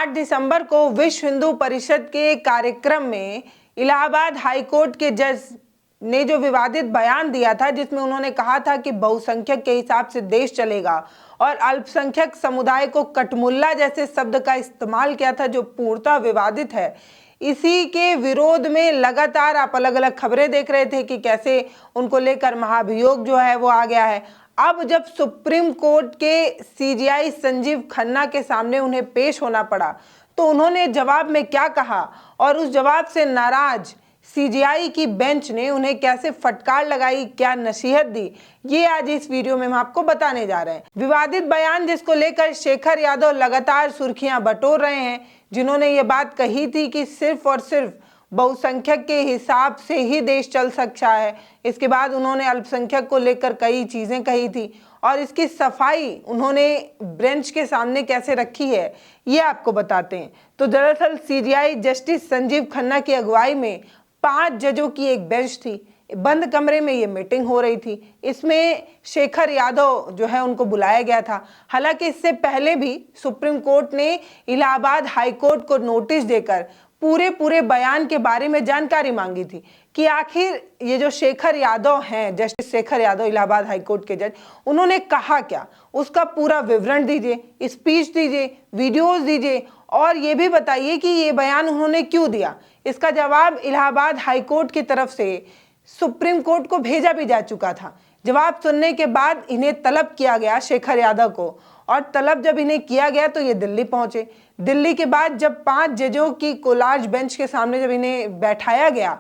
8 दिसंबर को विश्व हिंदू परिषद के कार्यक्रम में इलाहाबाद हाईकोर्ट के जज ने जो विवादित बयान दिया था, जिसमें उन्होंने कहा था कि बहुसंख्यक के हिसाब से देश चलेगा और अल्पसंख्यक समुदाय को कटमुल्ला जैसे शब्द का इस्तेमाल किया था, जो पूर्णतः विवादित है। इसी के विरोध में लगातार आप अलग अलग खबरें देख रहे थे कि कैसे उनको लेकर महाभियोग जो है वो आ गया है। अब जब सुप्रीम कोर्ट के सीजेआई संजीव खन्ना के सामने उन्हें पेश होना पड़ा, तो उन्होंने जवाब में क्या कहा और उस जवाब से नाराज सीजेआई की बेंच ने उन्हें कैसे फटकार लगाई, क्या नसीहत दी, ये आज इस वीडियो में हम आपको बताने जा रहे हैं। विवादित बयान जिसको लेकर शेखर यादव लगातार सुर्खियां बटोर रहे हैं, जिन्होंने ये बात कही थी कि सिर्फ और सिर्फ बहुसंख्यक के हिसाब से ही देश चल सकता है। इसके बाद उन्होंने अल्पसंख्यक को लेकर कई चीज़ें कही थी और इसकी सफाई उन्होंने बेंच के सामने कैसे रखी है, ये आपको बताते हैं। तो दरअसल सीजेआई जस्टिस संजीव खन्ना की अगुवाई में 5 जजों की एक बेंच थी। बंद कमरे में ये मीटिंग हो रही थी। इसमें शेखर यादव जो है उनको बुलाया गया था। हालांकि इससे पहले भी सुप्रीम कोर्ट ने इलाहाबाद हाई कोर्ट को नोटिस देकर पूरे बयान के बारे में जानकारी मांगी थी कि आखिर ये जो शेखर यादव हैं, justice Shekhar Yadav Allahabad high court के जज, उन्होंने कहा क्या, उसका पूरा विवरण दीजिए, स्पीच दीजिए, वीडियोस दीजिए और ये भी बताइए कि ये बयान उन्होंने क्यों दिया। इसका जवाब इलाहाबाद हाई कोर्ट की तरफ से सुप्रीम कोर्ट को भेजा भी जा चुका था। जवाब सुनने के बाद इन्हें तलब किया गया शेखर यादव को, और तलब जब इन्हें किया गया तो ये दिल्ली पहुंचे। दिल्ली के बाद जब 5 जजों की कोलाज बेंच के सामने जब इन्हें बैठाया गया,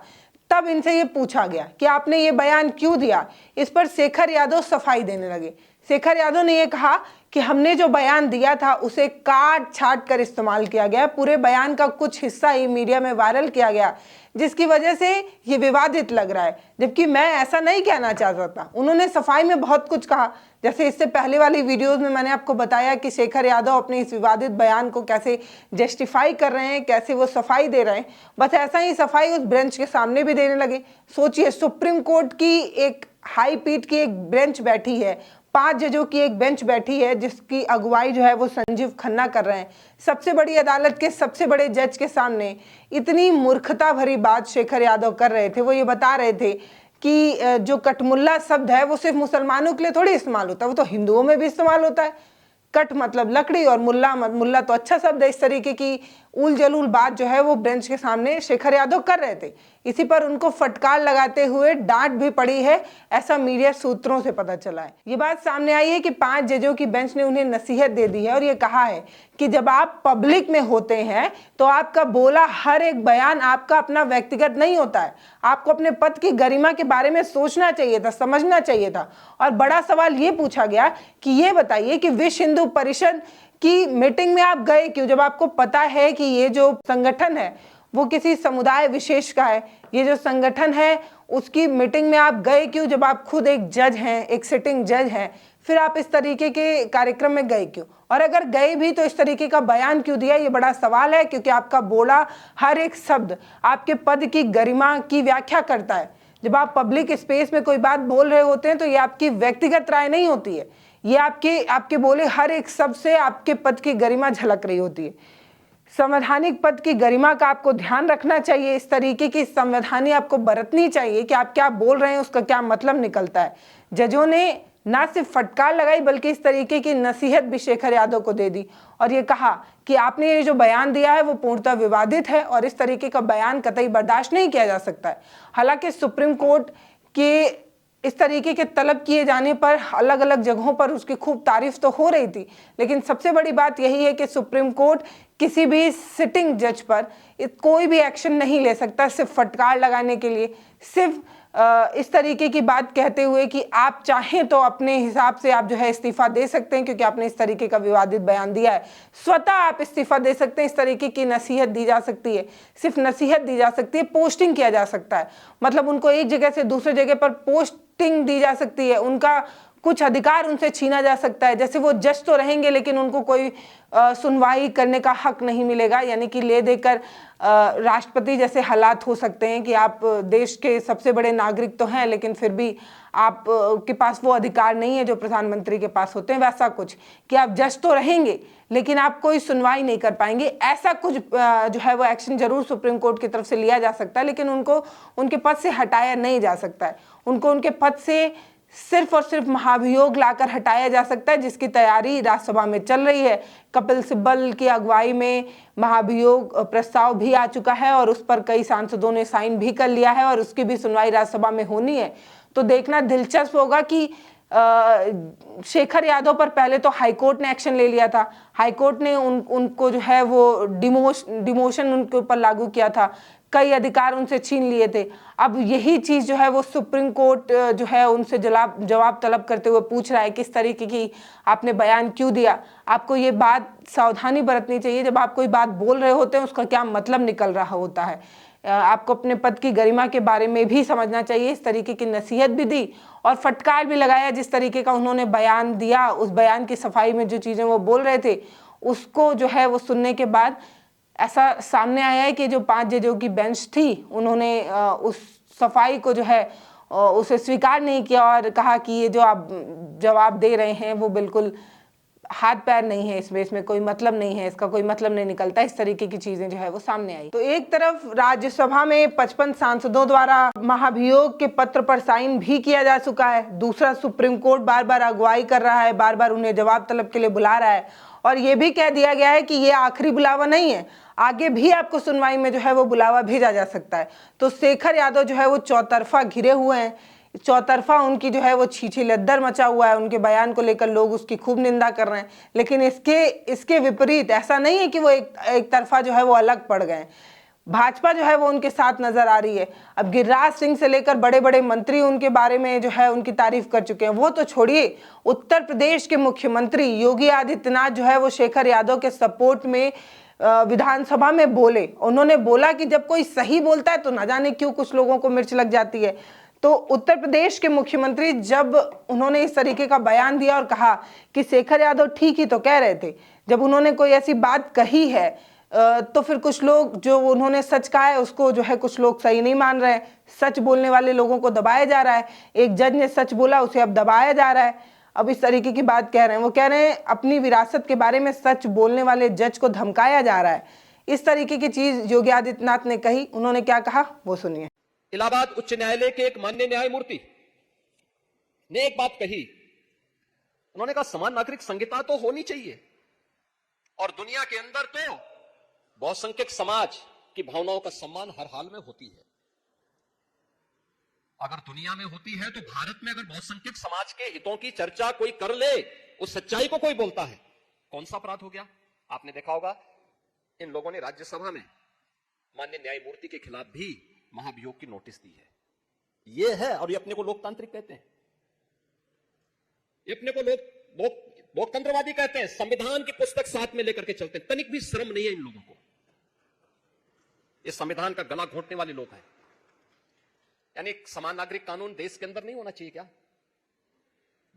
तब इनसे ये पूछा गया कि आपने ये बयान क्यों दिया। इस पर शेखर यादव सफाई देने लगे। शेखर यादव ने ये कहा कि हमने जो बयान दिया था उसे काट छाट कर इस्तेमाल किया गया। पूरे बयान का कुछ हिस्सा ही मीडिया में वायरल किया गया, जिसकी वजह से ये विवादित लग रहा है, जबकि मैं ऐसा नहीं कहना चाहता था। उन्होंने सफाई में बहुत कुछ कहा, जैसे इससे पहले वाली वीडियोस में मैंने आपको बताया कि शेखर यादव अपने इस विवादित बयान को कैसे जस्टिफाई कर रहे हैं, कैसे वो सफाई दे रहे हैं। बस ऐसा ही सफाई उस बेंच के सामने भी देने लगे। सोचिए, सुप्रीम कोर्ट की एक हाई पीठ की एक बेंच बैठी है, 5 जजों की एक बेंच बैठी है, जिसकी अगुवाई जो है वो संजीव खन्ना कर रहे हैं। सबसे बड़ी अदालत के सबसे बड़े जज के सामने इतनी मूर्खता भरी बात शेखर यादव कर रहे थे। वो ये बता रहे थे कि जो कटमुल्ला शब्द है वो सिर्फ मुसलमानों के लिए थोड़ी इस्तेमाल होता है, वो तो हिंदुओं में भी इस्तेमाल होता है। कट मतलब लकड़ी और मुल्ला तो अच्छा शब्द है। इस तरीके की उल जलूल बात जो है वो बेंच के सामने शेखर यादव कर रहे थे। इसी पर उनको फटकार लगाते हुए डांट भी पड़ी है, ऐसा मीडिया सूत्रों से पता चला है। ये बात सामने आई है कि 5 जजों की बेंच ने उन्हें नसीहत दे दी है और ये कहा है कि जब आप पब्लिक में होते हैं तो आपका बोला हर एक बयान आपका अपना व्यक्तिगत नहीं होता है। आपको अपने पद की गरिमा के बारे में सोचना चाहिए था, समझना चाहिए था। और बड़ा सवाल ये पूछा गया कि ये बताइए कि विश्व हिंदू परिषद की मीटिंग में आप गए क्यों, जब आपको पता है कि ये जो संगठन है वो किसी समुदाय विशेष का है। ये जो संगठन है उसकी मीटिंग में आप गए क्यों, जब आप खुद एक जज हैं, एक सिटिंग जज हैं। फिर आप इस तरीके के कार्यक्रम में गए क्यों, और अगर गए भी तो इस तरीके का बयान क्यों दिया, ये बड़ा सवाल है। क्योंकि आपका बोला हर एक शब्द आपके पद की गरिमा की व्याख्या करता है। जब आप पब्लिक स्पेस में कोई बात बोल रहे होते हैं तो ये आपकी व्यक्तिगत राय नहीं होती है, ये आपके बोले हर एक शब्द से आपके पद की गरिमा झलक रही होती है। संवैधानिक पद की गरिमा का आपको ध्यान रखना चाहिए। इस तरीके की संवैधानी आपको बरतनी चाहिए कि आप क्या बोल रहे हैं, उसका क्या मतलब निकलता है। जजों ने ना सिर्फ फटकार लगाई बल्कि इस तरीके की नसीहत भी शेखर यादव को दे दी और ये कहा कि आपने ये जो बयान दिया है वो पूर्णतः विवादित है और इस तरीके का बयान कतई बर्दाश्त नहीं किया जा सकता है। हालांकि सुप्रीम कोर्ट के इस तरीके के तलब किए जाने पर अलग अलग जगहों पर उसकी खूब तारीफ तो हो रही थी, लेकिन सबसे बड़ी बात यही है कि सुप्रीम कोर्ट किसी भी सिटिंग जज पर कोई भी एक्शन नहीं ले सकता, सिर्फ फटकार लगाने के लिए, सिर्फ इस तरीके की बात कहते हुए कि आप चाहें तो अपने हिसाब से आप जो है इस्तीफा दे सकते हैं क्योंकि आपने इस तरीके का विवादित बयान दिया है। स्वतः आप इस्तीफा दे सकते हैं। इस तरीके की नसीहत दी जा सकती है, सिर्फ नसीहत दी जा सकती है, पोस्टिंग किया जा सकता है। मतलब उनको एक जगह से दूसरे जगह पर पोस्टिंग दी जा सकती है, उनका कुछ अधिकार उनसे छीना जा सकता है। जैसे वो जज तो रहेंगे लेकिन उनको कोई सुनवाई करने का हक नहीं मिलेगा, यानी कि ले देकर राष्ट्रपति जैसे हालात हो सकते हैं कि आप देश के सबसे बड़े नागरिक तो हैं लेकिन फिर भी आप के पास वो अधिकार नहीं है जो प्रधानमंत्री के पास होते हैं। वैसा कुछ कि आप जज तो रहेंगे लेकिन आप कोई सुनवाई नहीं कर पाएंगे, ऐसा कुछ जो है वो एक्शन जरूर सुप्रीम कोर्ट की तरफ से लिया जा सकता है, लेकिन उनको उनके पद से हटाया नहीं जा सकता है। उनको उनके पद से सिर्फ और सिर्फ महाभियोग लाकर हटाया जा सकता है, जिसकी तैयारी राज्यसभा में चल रही है। कपिल सिब्बल की अगुवाई में महाभियोग प्रस्ताव भी आ चुका है और उस पर कई सांसदों ने साइन भी कर लिया है और उसकी भी सुनवाई राज्यसभा में होनी है। तो देखना दिलचस्प होगा कि शेखर यादव पर पहले तो हाईकोर्ट ने एक्शन ले लिया था। हाईकोर्ट ने उनको जो है वो डिमोशन उनके ऊपर लागू किया था, कई अधिकार उनसे छीन लिए थे। अब यही चीज जो है वो सुप्रीम कोर्ट जो है उनसे जवाब तलब करते हुए पूछ रहा है किस तरीके की आपने बयान क्यों दिया। आपको ये बात सावधानी बरतनी चाहिए, जब आप कोई बात बोल रहे होते हैं उसका क्या मतलब निकल रहा होता है। आपको अपने पद की गरिमा के बारे में भी समझना चाहिए। इस तरीके की नसीहत भी दी और फटकार भी लगाया। जिस तरीके का उन्होंने बयान दिया, उस बयान की सफाई में जो चीज़ें वो बोल रहे थे उसको जो है वो सुनने के बाद ऐसा सामने आया है कि जो 5 जजों की बेंच थी उन्होंने उस सफाई को जो है उसे स्वीकार नहीं किया और कहा कि ये जो आप जवाब दे रहे हैं वो बिल्कुल हाथ पैर नहीं है, इसमें कोई मतलब नहीं है, इसका कोई मतलब नहीं निकलता। इस तरीके की चीजें जो है वो सामने आई। तो एक तरफ राज्यसभा में 55 सांसदों द्वारा महाभियोग के पत्र पर साइन भी किया जा चुका है, दूसरा सुप्रीम कोर्ट बार बार अगुवाई कर रहा है, बार बार उन्हें जवाब तलब के लिए बुला रहा है और ये भी कह दिया गया है कि ये आखिरी बुलावा नहीं है, आगे भी आपको सुनवाई में जो है वो बुलावा भेजा जा सकता है। तो शेखर यादव जो है वो चौतरफा घिरे हुए हैं, चौतरफा उनकी जो है वो छीछी लद्दर मचा हुआ है। उनके बयान को लेकर लोग उसकी खूब निंदा कर रहे हैं, लेकिन इसके विपरीत ऐसा नहीं है कि वो एक तरफा जो है वो अलग पड़ गए। भाजपा जो है वो उनके साथ नजर आ रही है। अब गिरिराज सिंह से लेकर बड़े बड़े मंत्री उनके बारे में जो है उनकी तारीफ कर चुके हैं। वो तो छोड़िए, उत्तर प्रदेश के मुख्यमंत्री योगी आदित्यनाथ जो है वो शेखर यादव के सपोर्ट में विधानसभा में बोले। उन्होंने बोला कि जब कोई सही बोलता है तो ना जाने क्यों कुछ लोगों को मिर्च लग जाती है। तो उत्तर प्रदेश के मुख्यमंत्री जब उन्होंने इस तरीके का बयान दिया और कहा कि शेखर यादव ठीक ही तो कह रहे थे, जब उन्होंने कोई ऐसी बात कही है तो फिर कुछ लोग जो उन्होंने सच कहा है उसको जो है कुछ लोग सही नहीं मान रहे हैं। सच बोलने वाले लोगों को दबाया जा रहा है। एक जज ने सच बोला, उसे अब दबाया जा रहा है। अब इस तरीके की बात कह रहे हैं, वो कह रहे हैं अपनी विरासत के बारे में सच बोलने वाले जज को धमकाया जा रहा है। इस तरीके की चीज योगी आदित्यनाथ ने कही। उन्होंने क्या कहा वो सुनिए। इलाहाबाद उच्च न्यायालय के एक माननीय न्यायमूर्ति ने एक बात कही। उन्होंने कहा समान नागरिक संहिता तो होनी चाहिए और दुनिया के अंदर तो बहुसंख्यक समाज की भावनाओं का सम्मान हर हाल में होती है। अगर दुनिया में होती है तो भारत में अगर बहुसंख्यक समाज के हितों की चर्चा कोई कर ले, उस सच्चाई को कोई बोलता है, कौन सा अपराध हो गया? आपने देखा होगा इन लोगों ने राज्यसभा में माननीय न्यायमूर्ति के खिलाफ भी महाभियोग की नोटिस दी है। ये है, और ये अपने को लोकतांत्रिक कहते हैं, ये अपने को लोकतंत्रवादी कहते हैं। संविधान की पुस्तक साथ में लेकर के चलते हैं, तनिक भी शर्म नहीं है इन लोगों को। ये संविधान का गला घोंटने वाले लोग हैं। यानी समान नागरिक कानून देश के अंदर नहीं होना चाहिए क्या?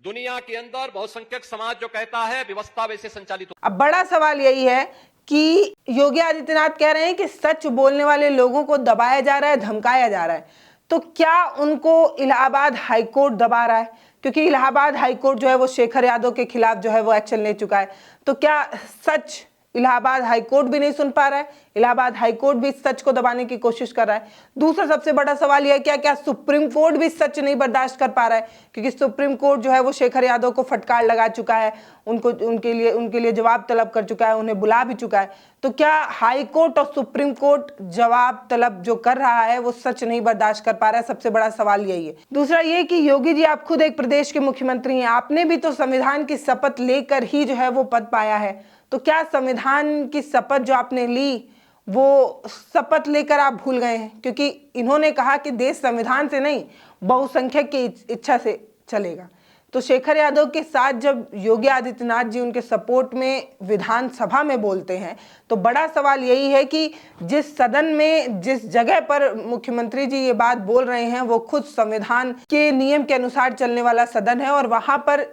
दुनिया के अंदर बहुसंख्यक समाज जो कहता है व्यवस्था वैसे संचालित हो। अब बड़ा सवाल यही है कि योगी आदित्यनाथ कह रहे हैं कि सच बोलने वाले लोगों को दबाया जा रहा है, धमकाया जा रहा है। तो क्या उनको इलाहाबाद हाईकोर्ट दबा रहा है? क्योंकि इलाहाबाद हाईकोर्ट जो है वो शेखर यादव के खिलाफ जो है वो एक्शन ले चुका है। तो क्या सच इलाहाबाद हाईकोर्ट भी नहीं सुन पा रहा है? इलाहाबाद हाईकोर्ट भी सच को दबाने की कोशिश कर रहा है। दूसरा सबसे बड़ा सवाल यह है क्या सुप्रीम कोर्ट भी सच नहीं बर्दाश्त कर पा रहा है? क्योंकि सुप्रीम कोर्ट जो है वो शेखर यादव को फटकार लगा चुका है, उनके लिए जवाब तलब कर चुका है, उन्हें बुला भी चुका है। तो क्या हाई कोर्ट और सुप्रीम कोर्ट जवाब तलब जो कर रहा है वो सच नहीं बर्दाश्त कर पा रहा है? सबसे बड़ा सवाल यही है। दूसरा ये कि योगी जी आप खुद एक प्रदेश के मुख्यमंत्री हैं, आपने भी तो संविधान की शपथ लेकर ही जो है वो पद पाया है। तो क्या संविधान की शपथ जो आपने ली वो शपथ लेकर आप भूल गए हैं? क्योंकि इन्होंने कहा कि देश संविधान से नहीं बहुसंख्यक की इच्छा से चलेगा। तो शेखर यादव के साथ जब योगी आदित्यनाथ जी उनके सपोर्ट में विधानसभा में बोलते हैं तो बड़ा सवाल यही है कि जिस सदन में, जिस जगह पर मुख्यमंत्री जी ये बात बोल रहे हैं वो खुद संविधान के नियम के अनुसार चलने वाला सदन है और वहां पर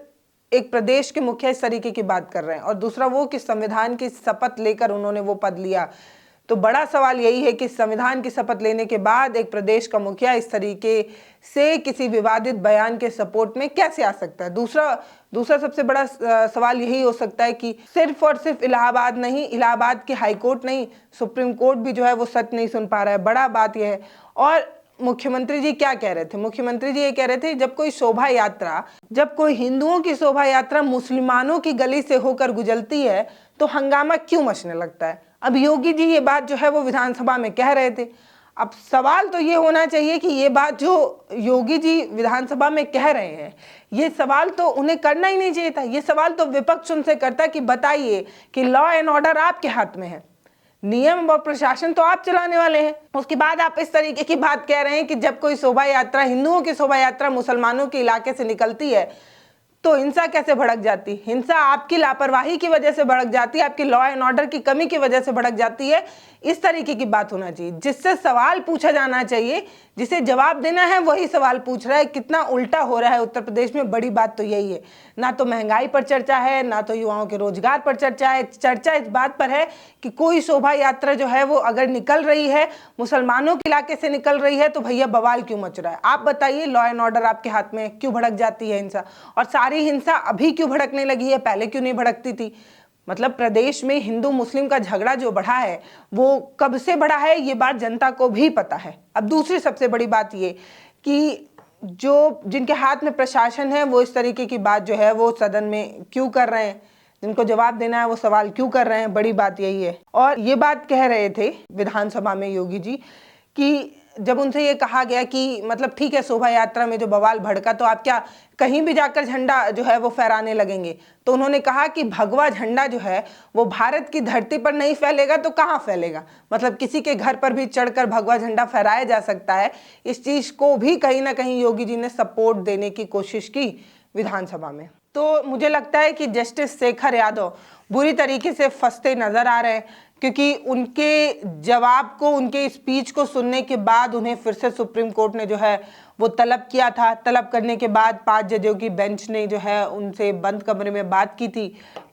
एक प्रदेश के मुखिया इस तरीके की बात कर रहे हैं और दूसरा वो कि संविधान की शपथ लेकर उन्होंने वो पद लिया। तो बड़ा सवाल यही है कि संविधान की शपथ लेने के बाद एक प्रदेश का मुखिया इस तरीके से किसी विवादित बयान के सपोर्ट में कैसे आ सकता है। दूसरा सबसे बड़ा सवाल यही हो सकता है कि सिर्फ और सिर्फ इलाहाबाद नहीं, इलाहाबाद के हाईकोर्ट नहीं, सुप्रीम कोर्ट भी जो है वो सच नहीं सुन पा रहा है। बड़ा बात यह है। और मुख्यमंत्री जी क्या कह रहे थे? मुख्यमंत्री जी ये कह रहे थे जब कोई शोभा यात्रा, जब कोई हिंदुओं की शोभा यात्रा मुसलमानों की गली से होकर गुजरती है तो हंगामा क्यों मचने लगता है। अब योगी जी ये बात जो है वो विधानसभा में कह रहे थे। अब सवाल तो ये होना चाहिए कि ये बात जो योगी जी विधानसभा में कह रहे हैं, ये सवाल तो उन्हें करना ही नहीं चाहिए था। ये सवाल तो विपक्ष उनसे करता कि बताइए कि लॉ एंड ऑर्डर आपके हाथ में है, नियम व प्रशासन तो आप चलाने वाले हैं। उसके बाद आप इस तरीके की बात कह रहे हैं कि जब कोई शोभा यात्रा, हिंदुओं की शोभा यात्रा मुसलमानों के इलाके से निकलती है तो हिंसा कैसे भड़क जाती? हिंसा आपकी लापरवाही की वजह से भड़क जाती है, आपकी लॉ एंड ऑर्डर की कमी की वजह से भड़क जाती है। इस तरीके की बात होना चाहिए, जिससे सवाल पूछा जाना चाहिए, जिसे जवाब देना है वही सवाल पूछ रहा है। कितना उल्टा हो रहा है उत्तर प्रदेश में। बड़ी बात तो यही है, ना तो महंगाई पर चर्चा है, ना तो युवाओं के रोजगार पर चर्चा है। चर्चा इस बात पर है कि कोई शोभा यात्रा जो है वो अगर निकल रही है, मुसलमानों के इलाके से निकल रही है, तो भैया बवाल क्यों मच रहा है? आप बताइए, लॉ एंड ऑर्डर आपके हाथ में, क्यों भड़क जाती है हिंसा? और सारी हिंसा अभी क्यों भड़कने लगी है, पहले क्यों नहीं भड़कती थी? मतलब प्रदेश में हिंदू मुस्लिम का झगड़ा जो बढ़ा है वो कब से बढ़ा है, ये बात जनता को भी पता है। अब दूसरी सबसे बड़ी बात ये कि जो जिनके हाथ में प्रशासन है वो इस तरीके की बात जो है वो सदन में क्यों कर रहे हैं, जिनको जवाब देना है वो सवाल क्यों कर रहे हैं। बड़ी बात यही है। और ये बात कह रहे थे विधानसभा में योगी जी कि जब उनसे ये कहा गया कि मतलब ठीक है शोभा यात्रा में जो बवाल भड़का तो आप क्या कहीं भी जाकर झंडा जो है वो फहराने लगेंगे? तो उन्होंने कहा कि भगवा झंडा जो है वो भारत की धरती पर नहीं फैलेगा तो कहाँ फैलेगा? मतलब किसी के घर पर भी चढ़कर भगवा झंडा फहराया जा सकता है। इस चीज को भी कहीं ना कहीं योगी जी ने सपोर्ट देने की कोशिश की विधानसभा में। तो मुझे लगता है कि जस्टिस शेखर यादव बुरी तरीके से फंसते नजर आ रहे हैं, क्योंकि उनके जवाब को, उनके स्पीच को सुनने के बाद उन्हें फिर से सुप्रीम कोर्ट ने जो है वो तलब किया था। तलब करने के बाद 5 जजों की बेंच ने जो है उनसे बंद कमरे में बात की थी।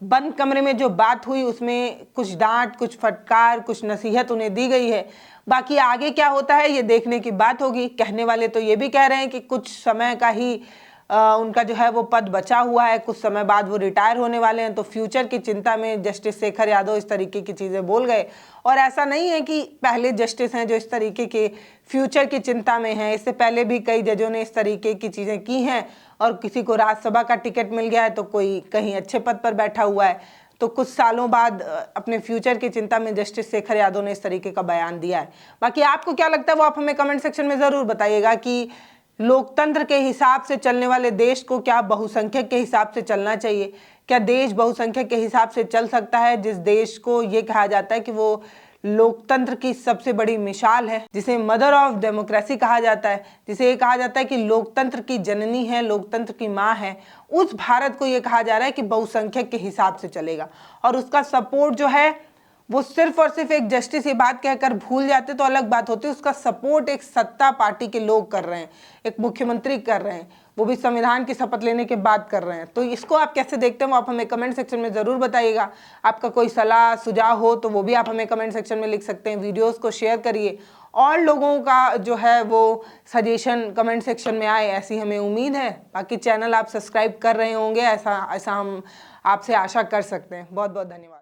बंद कमरे में जो बात हुई उसमें कुछ डांट, कुछ फटकार, कुछ नसीहत उन्हें दी गई है। बाकी आगे क्या होता है ये देखने की बात होगी। कहने वाले तो ये भी कह रहे हैं कि कुछ समय का ही उनका जो है वो पद बचा हुआ है, कुछ समय बाद वो रिटायर होने वाले हैं। तो फ्यूचर की चिंता में जस्टिस शेखर यादव इस तरीके की चीज़ें बोल गए। और ऐसा नहीं है कि पहले जस्टिस हैं जो इस तरीके के फ्यूचर की चिंता में हैं। इससे पहले भी कई जजों ने इस तरीके की चीज़ें की हैं। और किसी को राज्यसभा का टिकट मिल गया है तो कोई कहीं अच्छे पद पर बैठा हुआ है, तो कुछ सालों बाद अपने फ्यूचर की चिंता में जस्टिस शेखर यादव ने इस तरीके का बयान दिया है। बाकी आपको क्या लगता है वो आप हमें कमेंट सेक्शन में ज़रूर बताइएगा कि लोकतंत्र के हिसाब से चलने वाले देश को क्या बहुसंख्यक के हिसाब से चलना चाहिए? क्या देश बहुसंख्यक के हिसाब से चल सकता है, जिस देश को ये कहा जाता है कि वो लोकतंत्र की सबसे बड़ी मिसाल है, जिसे मदर ऑफ डेमोक्रेसी कहा जाता है, जिसे ये कहा जाता है कि लोकतंत्र की जननी है, लोकतंत्र की माँ है, उस भारत को ये कहा जा रहा है कि बहुसंख्यक के हिसाब से चलेगा। और उसका सपोर्ट जो है वो सिर्फ और सिर्फ एक जस्टिस ये बात कहकर भूल जाते तो अलग बात होती। उसका सपोर्ट एक सत्ता पार्टी के लोग कर रहे हैं, एक मुख्यमंत्री कर रहे हैं, वो भी संविधान की शपथ लेने के बाद कर रहे हैं। तो इसको आप कैसे देखते हो आप हमें कमेंट सेक्शन में ज़रूर बताइएगा। आपका कोई सलाह सुझाव हो तो वो भी आप हमें कमेंट सेक्शन में लिख सकते हैं। वीडियोज़ को शेयर करिए और लोगों का जो है वो सजेशन कमेंट सेक्शन में आए, ऐसी हमें उम्मीद है। बाकी चैनल आप सब्सक्राइब कर रहे होंगे, ऐसा हम आपसे आशा कर सकते हैं। बहुत बहुत धन्यवाद।